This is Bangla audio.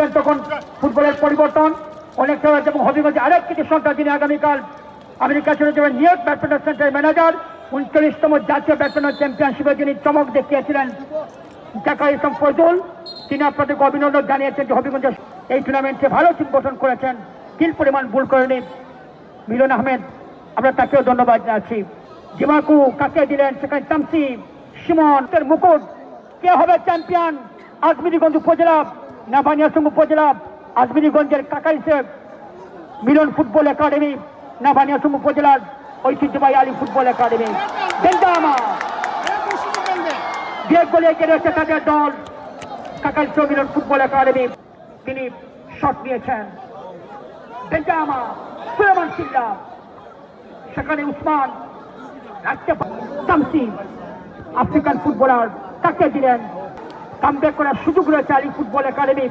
বলতেন তখন ফুটবলের পরিবর্তন অনেকটা হয়েছে এবং হবিগঞ্জে আরেক কিছু সন্তান যিনি আগামীকাল আমেরিকা চলে যাবেন নিউ ইয়র্ক ব্যাডমিন্টন সেন্টারের ম্যানেজার 39তম জাতীয় ব্যাডমিন্টন চ্যাম্পিয়নশিপে যিনি চমক দেখিয়েছিলেন জাকার ইসলাম ফজল, তিনি আপনাদেরকে অভিনন্দন জানিয়েছেন যে হবিগঞ্জে এই টুর্নামেন্টে ভালো টিম গঠন করেছেন, কিল পরিমাণ ভুল করেনি মিলন আহমেদ, আমরা তাকেও ধন্যবাদ জানাচ্ছি। জিমাকু কাকে দিলেন, সেখানে তামসি সুমন মুকুট, কে হবে চ্যাম্পিয়ন? আজমিরিগঞ্জ উপজেলা না বানিয়াচং উপজেলা? আজমিরিগঞ্জের কাকাইসে মিলন ফুটবল একাডেমি না বানিয়াচং উপজেলার ঐতিহ্যবাহী আলী ফুটবল একাডেমি? বিয়ের বলে এগিয়ে রয়েছে তাদের দল কাকাইসে মিলন ফুটবল একাডেমি। তিনি শট নিয়েছেন বেঞ্জামা সুলেমান সিল্লা, সেখানে উসমান রাখতে তামসি আফ্রিকান ফুটবলার তাকে দিলেন। কামব্যাক করার সুযোগ রয়েছে আলী ফুটবল একাডেমি।